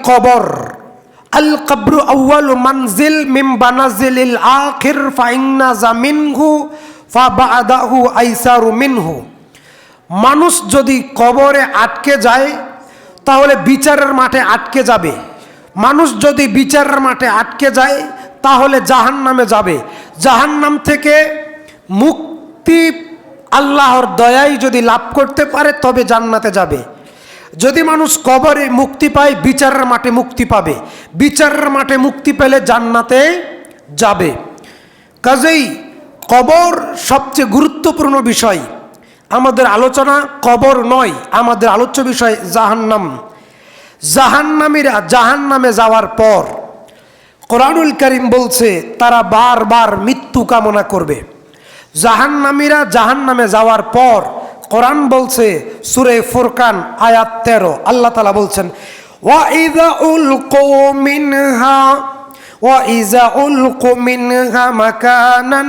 কবর, আল কবরু আউয়ালু মানজিল মিন বানাজিলিল আখির ফাইন্না জামিনহু ফাবাদাহু আইসারু মিনহু। মানুষ যদি কবরে আটকে যায় তাহলে বিচারের মাঠে আটকে যাবে। মানুষ যদি বিচারের মাঠে আটকে যায় তাহলে জাহান্নামে যাবে। জাহান্নাম থেকে মুক্তি আল্লাহর দয়ায় যদি লাভ করতে পারে তবে জান্নাতে যাবে। যদি মানুষ কবরে মুক্তি পায় বিচারের মাঠে মুক্তি পাবে, বিচারের মাঠে মুক্তি পেলে জান্নাতে যাবে। কাজেই কবর সবচেয়ে গুরুত্বপূর্ণ বিষয়। আমাদের আলোচনা কবর নয়, আমাদের আলোচ্য বিষয় জাহান্নাম। জাহান্নামীরা জাহান্নামে যাওয়ার পর কোরআনুল কারীম বলছে তারা বারবার মৃত্যু কামনা করবে। জাহান্নামীরা জাহান্নামে যাওয়ার পর কোরআন বলছে সূরা ফুরকান আয়াত 13, আল্লাহ তাআলা বলছেন ওয়া ইযা উলকু মিনহা মাকানান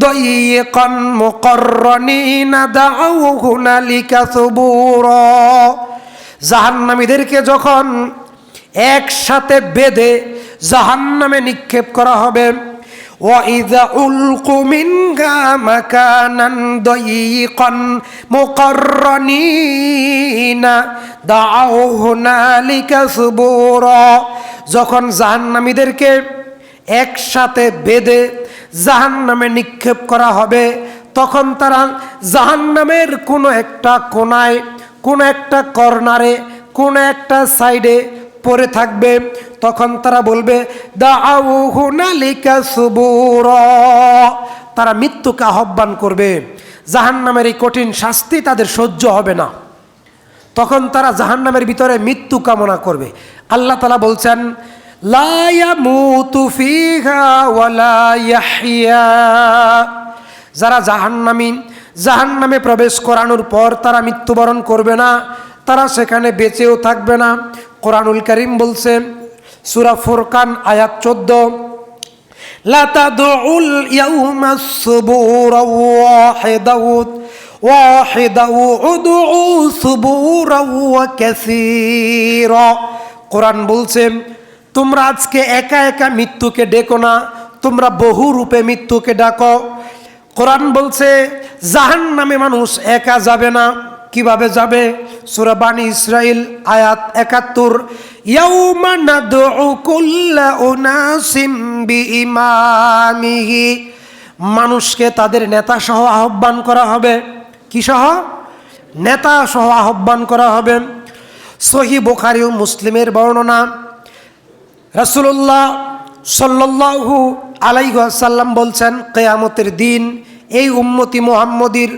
দাইয়িকান মুকাররানিনা দাউ হুনালিকা সুবুরা। জাহান্নামীদেরকে যখন একসাথে বেঁধে জাহান্নামে নিক্ষেপ করা হবে, وَإِذَا أُلْقُوا مِنْهَا مَكَانًا ضَيِّقًا مُقَرَّنِينَ دَعَوْا هُنَالِكَ ثُبُورًا। যখন জাহান্নামীদেরকে একসাথে বেঁধে জাহান্নামে নিক্ষেপ করা হবে তখন তারা জাহান্নামের কোনো একটা কোনায়, কোনো একটা কর্নারে, কোনো একটা সাইডে পড়ে থাকবে। তখন তারা বলবে দাউ হুনালিকা সুবুরা, তারা মৃত্যুকে আহ্বান করবে। জাহান্নামের এই কঠিন শাস্তি তাদের সহ্য হবে না, তখন তারা জাহান্নামের ভিতরে মৃত্যু কামনা করবে। আল্লাহ তাআলা বলছেন লা ইয়ামুতু ফিহা ওয়ালা ইয়াহইয়া। যারা জাহান্নামী, জাহান্নামে প্রবেশ করানোর পর তারা মৃত্যুবরণ করবে না, তারা সেখানে বেঁচেও থাকবে না। কোরআনুল কারীম বলছে সূরা ফুরকান আয়াত 14, লা তাদউল ইয়াউমাস সুবুরা ওয়াহিদাউ উদউ সুবুরা ওয়া কাসীরা। কোরআন বলছে তোমরা আজকে একা একা মৃত্যুকে ডেকো না, তোমরা বহু রূপে মৃত্যুকে ডাকো। কোরআন বলছে জাহান্নামে মানুষ একা যাবে না। কিভাবে যাবে? সূরা বানী ইসরাইল আয়াত 71, ইয়াউমা নাদউ কুল্লা উনাসিম বিইমামিহি। মানুষকে তাদের নেতা সহ আহ্বান করা হবে। কি সহ? নেতা সহ আহ্বান করা হবে। সহিহ বুখারী ও মুসলিমের বর্ণনা, রাসূলুল্লাহ সাল্লাল্লাহু আলাইহি ওয়াসাল্লাম বলছেন কিয়ামতের দিন এই উম্মতি মুহাম্মদীর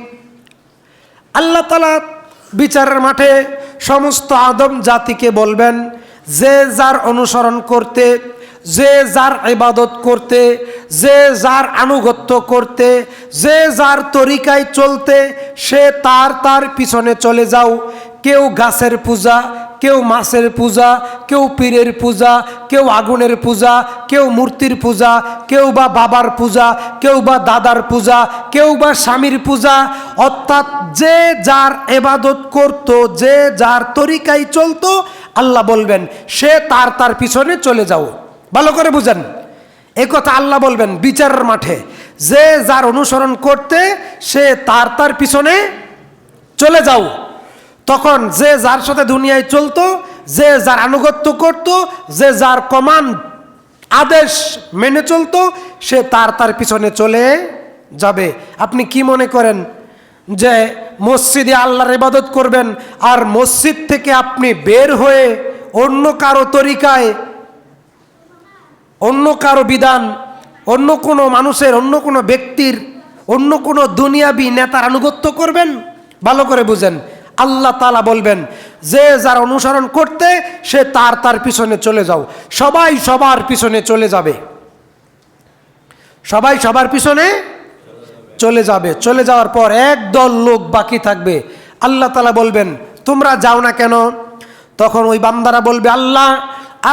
আল্লাহ তাআলা বিচারের মাঠে সমস্ত আদম জাতিকে বলবেন যে যার অনুসরণ করতে, যে যার ইবাদত করতে, যে যার আনুগত্য করতে, যে যার তরিকায় চলতে সে তার তার পিছনে চলে যাও। কেউ গাছের পূজা, কেউ মাছের পূজা, কেউ পীরের পূজা, কেউ আগুনের পূজা, কেউ মূর্তির পূজা, কেউ বা বাবার পূজা, কেউ বা দাদার পূজা, কেউ বা স্বামীর পূজা। অর্থাৎ যে যার ইবাদত করত, যে যার তরিকায় চলতো, আল্লাহ বলবেন সে তার তার পিছনে চলে যাও। ভালো করে বুঝেন, এই কথা আল্লাহ বলবেন বিচারের মাঠে। যে যার অনুসরণ করতে সে তার তার পিছনে চলে যাও। তখন যে যার সাথে দুনিয়ায় চলতো, যে যার আনুগত্য করত, যে যার কমান্ড আদেশ মেনে চলতো সে তার তার পিছনে চলে যাবে। আপনি কি মনে করেন যে মসজিদে আল্লাহর ইবাদত করবেন আর মসজিদ থেকে আপনি বের হয়ে অন্য কারো তরিকায়, অন্য কারো বিধান, অন্য কোনো মানুষের, অন্য কোনো ব্যক্তির, অন্য কোনো দুনিয়াবি নেতার আনুগত্য করবেন? ভালো করে বুঝেন, আল্লাহ তাআলা বলবেন যে যার অনুসরণ করতে সে তার তার পিছনে চলে যাও। সবাই সবার পিছনে চলে যাবে, সবাই সবার পিছনে চলে যাবে। চলে যাওয়ার পর একদল লোক বাকি থাকবে। আল্লাহ তাআলা বলবেন তোমরা যাও না কেন? তখন ওই বান্দারা বলবে আল্লাহ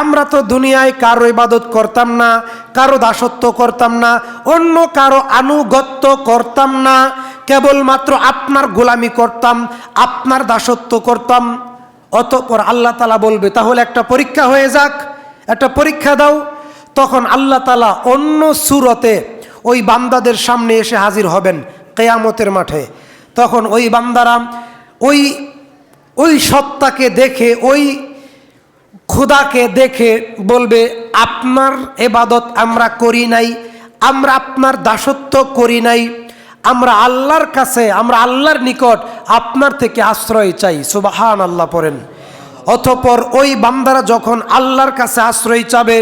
আমরা তো দুনিয়ায় কারো ইবাদত করতাম না, কারো দাসত্ব করতাম না, অন্য কারো আনুগত্য করতাম না, কেবলমাত্র আপনার গোলামি করতাম, আপনার দাসত্ব করতাম। অতঃপর আল্লাহ তাআলা বলবে তাহলে একটা পরীক্ষা হয়ে যাক, একটা পরীক্ষা দাও। তখন আল্লাহ তাআলা অন্য সূরতে ওই বান্দাদের সামনে এসে হাজির হবেন কিয়ামতের মাঠে। তখন ওই বান্দারা ওই সত্তাকে দেখে, ওই খোদাকে দেখে বলবে আপনার ইবাদত আমরা করি নাই, আমরা আপনার দাসত্ব করি নাই, আমরা আল্লাহর কাছে, আমরা আল্লাহর নিকট আপনার থেকে আশ্রয় চাই। সুবহানাল্লাহ পড়েন। অতঃপর ওই বান্দারা যখন আল্লাহর কাছে আশ্রয় চাবে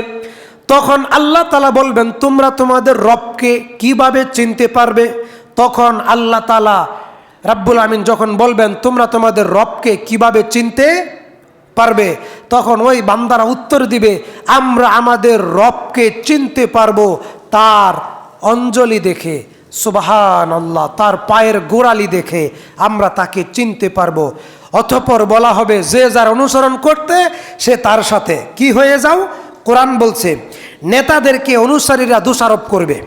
তখন আল্লাহ তাআলা বলবেন তোমরা তোমাদের রবকে কিভাবে চিনতে পারবে? তখন আল্লাহ তাআলা রাব্বুল আমিন যখন বলবেন তোমরা তোমাদের রবকে কিভাবে চিনতে পারবে, তখন ওই বান্দারা উত্তর দিবে আমরা আমাদের রবকে চিনতে পারবো তার অঞ্জলি দেখে, সুবহানাল্লাহ, তার পায়ের গোড়ালি দেখে আমরা তাকে চিনতে পারবো। অতঃপর বলা হবে যে যার অনুসরণ করতে সে তার সাথে কি হয়ে যাও। কোরআন বলছে নেতাদেরকে অনুসারীরা দোষারোপ করবে,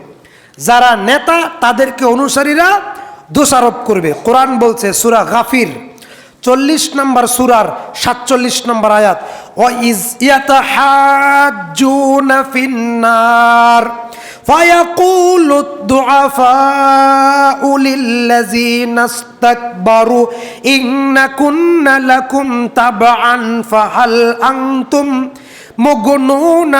যারা নেতা তাদেরকে অনুসারীরা দোষারোপ করবে। কোরআন বলছে সূরা গাফির 40 নম্বর সূরার 47 নম্বর আয়াত, ওয়া ইজ ইয়াতাহাজ্জুনা ফিন্নার ফায়াকুলু দুআফাউ লিল্লাযিনা ইসতাকবারু ইন্না কুন্না লাকুম তাবআন ফাহাল আনতুম মুগনুনা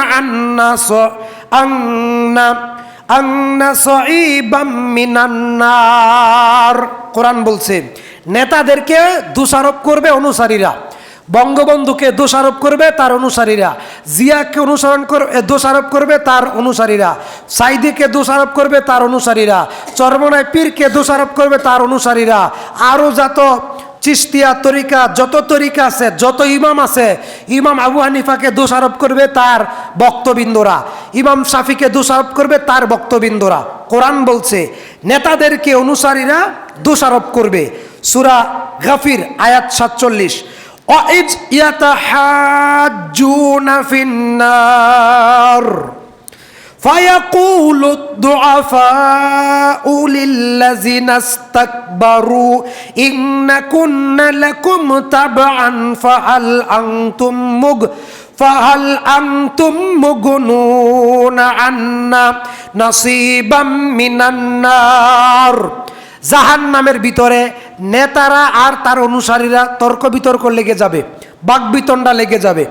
আন্না সাইবাম মিনান নার। কোরআন বলছে নেতাদেরকে দোষারোপ করবে অনুসারীরা, বঙ্গবন্ধুকে দোষারোপ করবে তার অনুসারীরা, জিয়াকে দোষারোপ করবে তার অনুসারীরা, সাইদিকে দোষারোপ করবে তার অনুসারীরা, চরমনায় পীরকে দোষারোপ করবে তার অনুসারীরা, আরও যত চিশতিয়া তরিকা, যত তরিকা আছে, যত ইমাম আছে, ইমাম আবু হানিফাকে দোষারোপ করবে তার বক্তবিন্দুরা, ইমাম শাফিকে দোষারোপ করবে তার বক্তবিন্দুরা। কোরআন বলছে নেতাদেরকে অনুসারীরা দোষারোপ করবে। সূরা গাফির আয়াত 47, ওয়াইজ ইয়াতাহাজ্জুনা ফিন্নার ফায়াকুলু দুআফাউ লিল্লাযিনা ইসতাকবারু ইন্না কুন্না লাকুম তাবআন ফাহাল আনতুম মুগনুনা আন্না নাসিবাম মিনান নার। জাহান্নামের ভিতরে নেতারা আর তার অনুসারীরা তর্ক বিতর্ক লেগে যাবে, বাকবিতণ্ডা লেগে যাবে,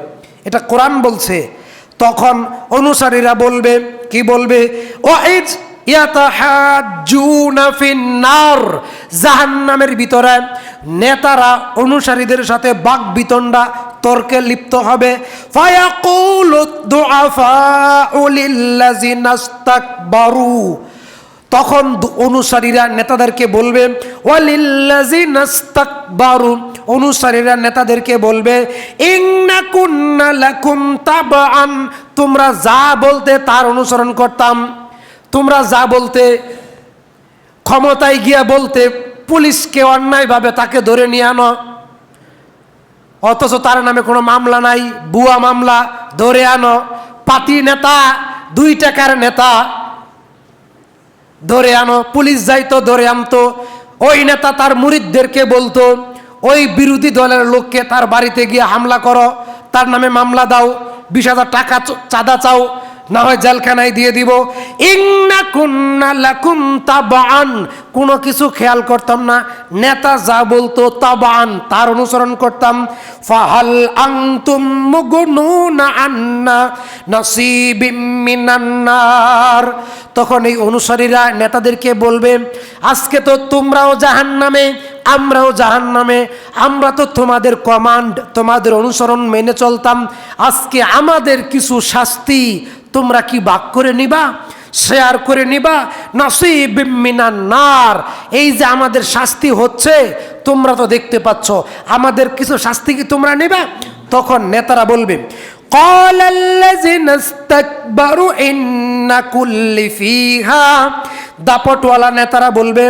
এটা কোরআন বলছে। তখন অনুসারীরা বলবে, কি বলবে? ওয়াইজ ইয়াতাহাজ্জুনা ফিন্নার, জাহান্নামের ভিতরে নেতারা অনুসারীদের সাথে বাকবিতণ্ডা তর্কে লিপ্ত হবে। ফায়াকুলু দুআফাউ লিল্লাযিনা ইসতাকবারু, তখন অনুসারীরা নেতাদেরকে বলবে, ওয়ালিল্লাযিনা ইসতাকবারু, অনুসারীরা নেতাদেরকে বলবে, ইন্না কুন্না লাকুম তাবআন, তোমরা যা বলতে তার অনুসরণ করতাম, তোমরা যা বলতে, ক্ষমতায় গিয়া বলতে পুলিশকে অন্যায়ভাবে তাকে ধরে নিয়ে আনো, অথচ তার নামে কোনো মামলা নাই, ভুয়া মামলা, ধরে আনো। পাতি নেতা, 2 টাকার নেতা, ধরে আনো। পুলিশ যাইতো, ধরে আনতো। ওই নেতা তার মুরিদদেরকে বলতো ওই বিরোধী দলের লোককে তার বাড়িতে গিয়ে হামলা করো, তার নামে মামলা দাও, 20,000 টাকা চাঁদা চাও, না হয় জেলখানায় দিয়ে দিব। ইন্না কুন্না লাকুম তাবআন, কোনো কিছু খেয়াল করতাম না, নেতা যা বলতো তাবআন তার অনুসরণ করতাম। ফাহাল আনতুম মুগনুনা আন্না নাসিবিম মিনান নার, তখন এই অনুসারীরা নেতাদেরকে বলবে আজকে তো তোমরাও জাহান্নামে, আমরাও জাহান্নামে, আমরা তো তোমাদের কমান্ড, তোমাদের অনুসরণ মেনে চলতাম, আজকে আমাদের কিছু শাস্তি তোমরা কি ভাগ করে নিবা, শেয়ার করে নিবা? নাসিবিম মিনান নার, এই যে আমাদের শাস্তি হচ্ছে তোমরা তো দেখতে পাচ্ছ, আমাদের কিছু শাস্তি কি তোমরা নিবা? তখন নেতারা বলবে, ক্বালাল্লাযিনা ইসতাকবারু ইন্না কুল্লি ফিহা, দাপটওয়ালা নেতারা বলবে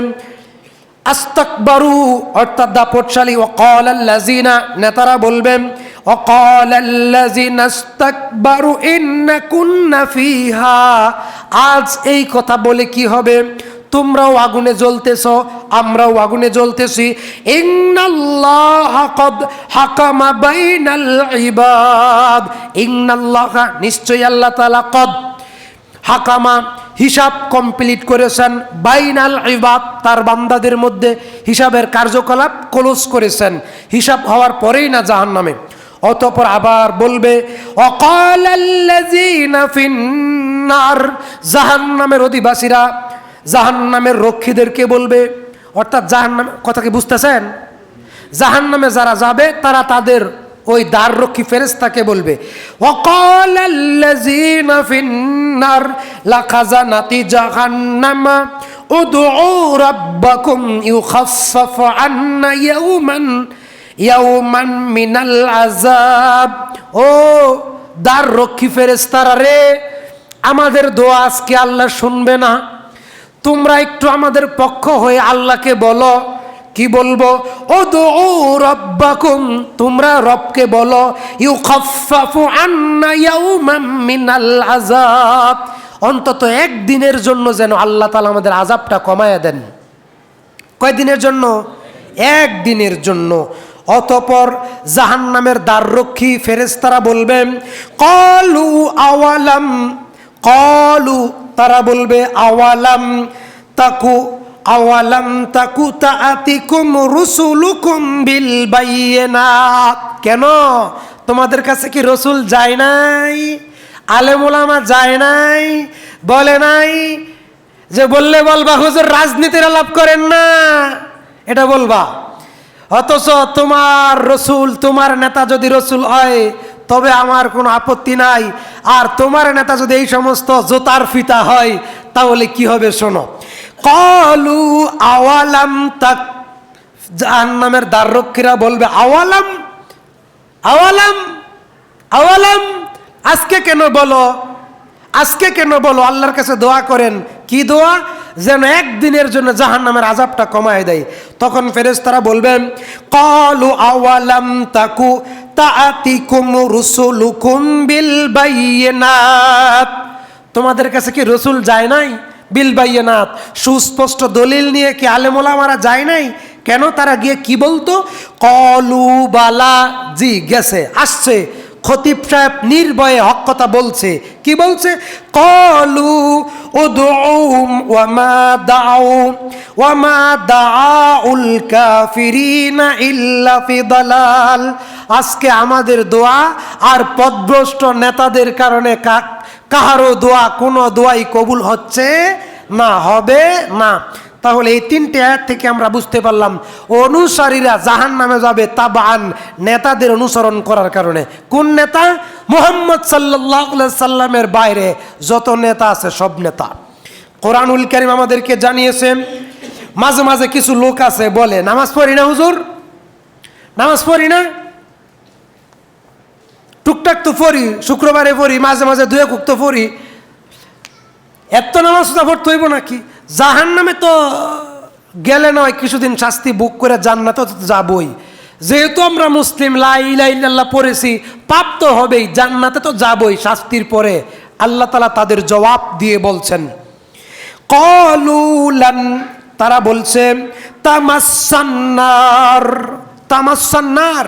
আস্তাকবারু অর্থাৎ দাপটশালী, ওয়াকালাল্লাযিনা নেতারা বলবেন ওয়াকালাল্লাযিনা ইসতাকবারু ইন্না কুন্না ফিহা, আজ এই কথা বলে কি হবে? তোমরাও আগুনে জ্বলতেছ, আমরাও আগুনে জ্বলতেছি। ইন্নাল্লাহা কদ হাকামা বাইনাল ইবাদ, ইন্নাল্লাহা নিশ্চয়ই আল্লাহ তাআলা কদ হাকামা হিসাব কমপ্লিট করেছেন, বাইনাল ইবাদ তার বান্দাদের মধ্যে হিসাবের কার্যকলাপ ক্লোজ করেছেন, হিসাব হওয়ার পরেই না জাহান্নামে। অতঃপর আবার বলবে অকালাল্লাযীনা ফিন্নার, জাহান্নামের অধিবাসীরা জাহান্নামের রক্ষীদেরকে বলবে, অর্থাৎ জাহান্নাম কথা কি বুঝতেছেন? জাহান্নামে যারা যাবে তারা তাদের ওই দ্বাররক্ষী ফেরেশতাকে বলবে ওয়াকালাল্লাযীনা ফিন্নার লাখাজানাতি জাহান্নামা উদউ রাব্বাকুম ইউখাফফাফ আন্না ইয়াওমান মিনাল আযাব। ও দ্বাররক্ষী ফেরেশতারা রে, আমাদের দোয়া আজকে আল্লাহ শুনবে না, তোমরা একটু আমাদের পক্ষ হয়ে আল্লাহকে বলো। কি বলবো? উদউ রাব্বাকুম, তোমরা রবকে বলো, ইউখাফফাফু আন্না ইয়াওমান মিনাল আযাব, অন্তত একদিনের জন্য যেন আল্লাহ তাআলা আমাদের আযাবটা কমায়া দেন। কয়দিনের জন্য? একদিনের জন্য। অতঃপর জাহান্নামের দ্বাররক্ষী ফেরেশতারা বলবেন ক্বালু আওয়ালাম, ক্বালু তারা বলবে আওয়ালাম তাকু, আওয়ালাম তাকু তাআতিকুম রুসুলুকুম বিল বায়িনাত, কেন তোমাদের কাছে কি রসুল যায় নাই? আলেম ওলামা যায় নাই? বলে নাই যে বললে বলবা হুজুর রাজনীতির আলাপ করেন না, এটা বলবা। অথচ তোমার রসুল, তোমার নেতা যদি রসুল হয় তবে আমার কোনো আপত্তি নাই, আর তোমার নেতা যদি এই সমস্ত জোতার ফিতা হয় তাহলে কি হবে শোনো। ক্বালু আওয়ালাম তাক, জাহান্নামের দ্বাররক্ষীরা বলবে আওয়ালাম, আওয়ালাম, আওয়ালাম, আজকে কেন বলো, আজকে কেন বলো? আল্লাহর কাছে দোয়া করেন। কি দোয়া? যেন একদিনের জন্য জাহান্নামের আযাবটা কমায় দেয়। তখন ফেরেশতারা বলবেন ক্বালু আওয়ালাম তাকু তাআতিকুম রুসুলুকুম বিল বায়িনাত, তোমাদের কাছে কি রসুল যায় নাই? বিল বায়িনাত, সুস্পষ্ট দলিল নিয়ে কি আলেম ওলামারা যায় নাই? কেন? তারা গিয়ে কি বলতো? ক্বালু বালা, জি গেছে, আসছে। খতিব সাহেব নির্ভয়ে হক কথা বলছে। কি বলছে? ক্বালু উদউ ওয়া মা দাউল কাফিরিনা ইল্লা ফি দালাল, আজকে আমাদের দোয়া আর পথভ্রষ্ট নেতাদের কারণে কাহারও দোয়া, কোনো দোয়াই কবুল হচ্ছে না, হবে না। তাহলে এই তিনটে আয়াত থেকে আমরা বুঝতে পারলাম অনুসারীরা জাহান্নামে যাবে তাবান, নেতাদের অনুসরণ করার কারণে। কোন নেতা? মুহাম্মদ সাল্লাল্লাহু আলাইহি সাল্লামের বাইরে যত নেতা আছে সব নেতা। কোরআনুল কারীম আমাদেরকে জানিয়েছে, মাঝে মাঝে কিছু লোক আছে বলে নামাজ পড়ি না হুজুর, নামাজ পড়ি না, টুকটাক তো পড়ি, শুক্রবারে পড়ি, মাঝে মাঝে দুই একক তো পড়ি, এত নামাজ পড়তে হইব নাকি? জাহান্নামে তো গেলে নয়, কিছুদিন শাস্তি বুক করে জান্নাতে তো যাবই। যেহেতু আমরা মুসলিম, লা ইলাহা ইল্লাল্লাহ পড়েছি, পাপ তো হবেই, জান্নাতে তো যাবই শাস্তির পরে। আল্লাহ তাআলা তাদের জবাব দিয়ে বলছেন ক্বালু লান, তারা বলছে তামাসসান্নার, তামাসসান্নার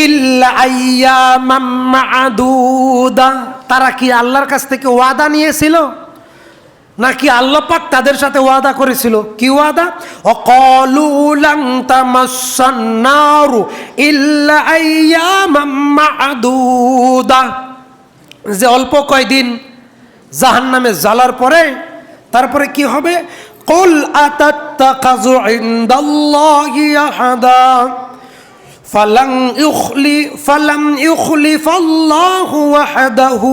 ইল্লা আইয়ামাম মা'দুদা, তারা কি আল্লাহর কাছ থেকে ওয়াদা নিয়েছিল নাকি আল্লাহ পাক তাদের সাথে ওয়াদা করেছিল? কি ওয়াদা? অকালু লান তামাসসান্নারু ইল্লা আইয়ামাম মা'দুদা, যে অল্প কয়দিন জাহান্নামে জ্বালার পরে তারপরে কি হবে? কুল আতাত্তাখাযু ইনদাল্লাহি আহাদা ফালাম ইউখলিফাল্লাহু ওয়াহদাহু,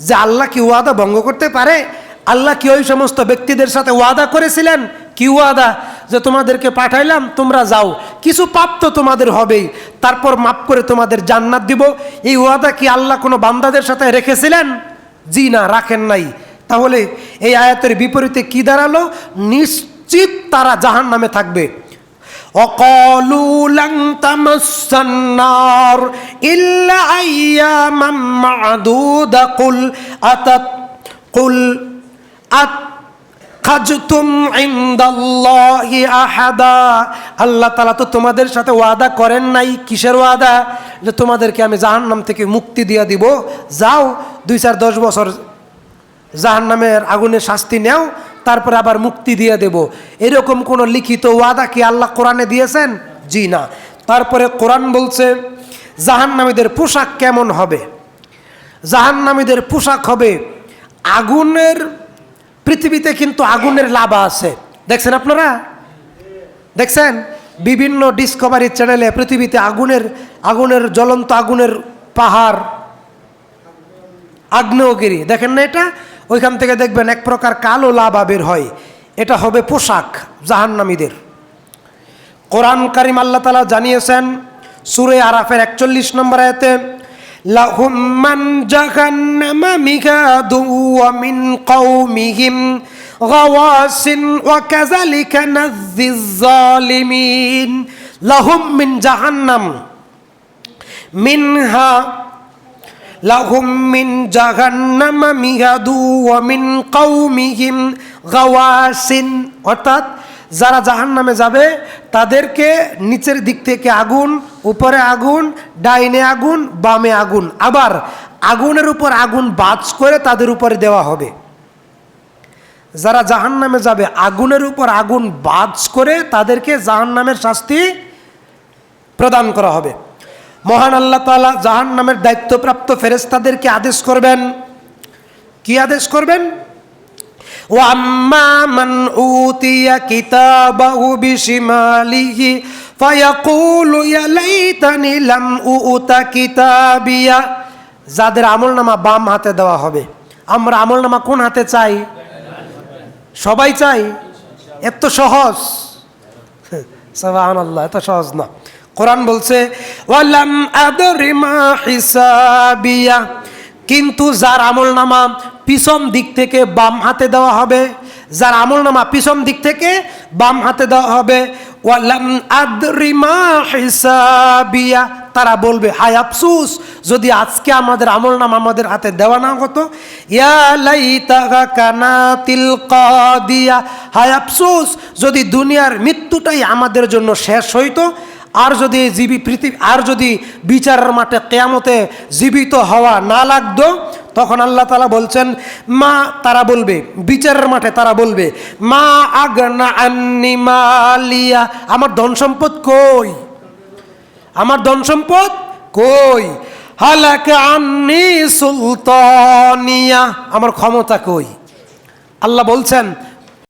যে আল্লাহ কি ওয়াদা ভঙ্গ করতে পারে? আল্লাহ কি ওই সমস্ত ব্যক্তিদের সাথে ওয়াদা করেছিলেন? কি ওয়াদা? যে তোমাদেরকে পাঠাইলাম, তোমরা যাও, কিছু পাপ তো তোমাদের হবেই, তারপর মাফ করে তোমাদের জান্নাত দিব। এই ওয়াদা কি আল্লাহ কোনো বান্দাদের সাথে রেখেছিলেন? জি না, রাখেন নাই। তাহলে এই আয়াতের বিপরীতে কি দাঁড়ালো? নিশ্চিত তারা জাহান্নামে থাকবে। وقالوا لن تمسنا النار إلا أياما معدودة قل খাজতুম ইনদাল্লাহি আহাদা, আল্লাহ তাআলা তো তোমাদের সাথে ওয়াদা করেন নাই। কিসের ওয়াদা? যে তোমাদেরকে আমি জাহান্নাম থেকে মুক্তি দিয়ে দিব, যাও 2-4-10 বছর জাহান্নামের আগুনে শাস্তি নেও, তারপরে আবার মুক্তি দিয়ে দেব। এরকম কোনো লিখিত ওয়াদা কি আল্লাহ কোরআনে দিয়েছেন? জি না। তারপরে কোরআন বলছে জাহান্নামীদের পোশাক কেমন হবে। জাহান্নামীদের পোশাক হবে আগুনের, পৃথিবীতে কিন্তু আগুনের লাভা আছে, দেখছেন আপনারা? দেখছেন বিভিন্ন ডিসকভারি চ্যানেলে পৃথিবীতে আগুনের জ্বলন্ত আগুনের পাহাড়, আগ্নেয়গিরি, দেখেন না এটা? ওইখান থেকে দেখবেন এক প্রকার কালো লাভা বের হয়, এটা হবে পোশাক জাহান্নামীদের। কোরআন কারীম আল্লাহ তাআলা জানিয়েছেন সূরা আরাফের 41 নম্বর আয়াতে, লাহুম মান জাহান্নামা মিগাদু ওয়া মিন কওমিহিম গাওয়াসিন ওয়া কাযালিকা নাযযিজ জালিমিন। লাহুম মিন জাহান্নাম মিনহা, লাহুম মিন জাহান্নামা মিগাদু ওয়া মিন কওমিহিম গাওয়াসিন, অর্থাৎ যারা জাহান্নামে যাবে তাদেরকে নিচের দিক থেকে আগুন, উপরে আগুন, ডাইনে আগুন, বামে আগুন, আবার আগুনের উপর আগুন বাজ করে তাদের উপরে দেওয়া হবে। যারা জাহান্নামে যাবে আগুনের উপর আগুন বাজ করে তাদেরকে জাহান্নামের শাস্তি প্রদান করা হবে। মহান আল্লাহ তাআলা জাহান্নামের দায়িত্বপ্রাপ্ত ফেরেশতাদেরকে আদেশ করবেন। কি আদেশ করবেন? ওয়া আম্মা মান উতিয়া কিতাবাহু বিশিমালিহি ফায়াকুলু ইয়া লাইতানি লাম উতা কিতাবিয়া। যাদের আমলনামা বাম হাতে দেওয়া হবে। আমরা আমলনামা কোন হাতে চাই? সবাই চাই? এত সহজ? সুবহানাল্লাহ, এত সহজ না। কোরআন বলছে ওয়ালাম আদরি মা হিসাবিয়া, কিন্তু যার আমলনামা পিছন দিক থেকে বাম হাতে দেওয়া হবে, যার আমলনামা পিছন দিক থেকে বাম হাতে দেওয়া হবে, ওয়ালাম আদরি মা হিসাবিয়া, তারা বলবে হায় আফসোস যদি আজকে আমাদের আমলনামা আমাদের হাতে দেওয়া না হতো। ইয়া লাইতাহা কানাতিল কাদিয়া, হায় আফসোস যদি দুনিয়ার মৃত্যুটাই আমাদের জন্য শেষ হইতো, আর যদি আর যদি বিচারের মাঠে কিয়ামতে জীবিত হওয়া না লাগতো, তখন আল্লাহ তাআলা বলছেন মা, তারা বলবে বিচারের মাঠে, তারা বলবে মা আগনা আন্নি মালিয়া, আমার ধন সম্পদ কই, আমার ধন সম্পদ কই, হালাকা আন্নি সুলতানিয়া, আমার ক্ষমতা কই। আল্লাহ বলছেন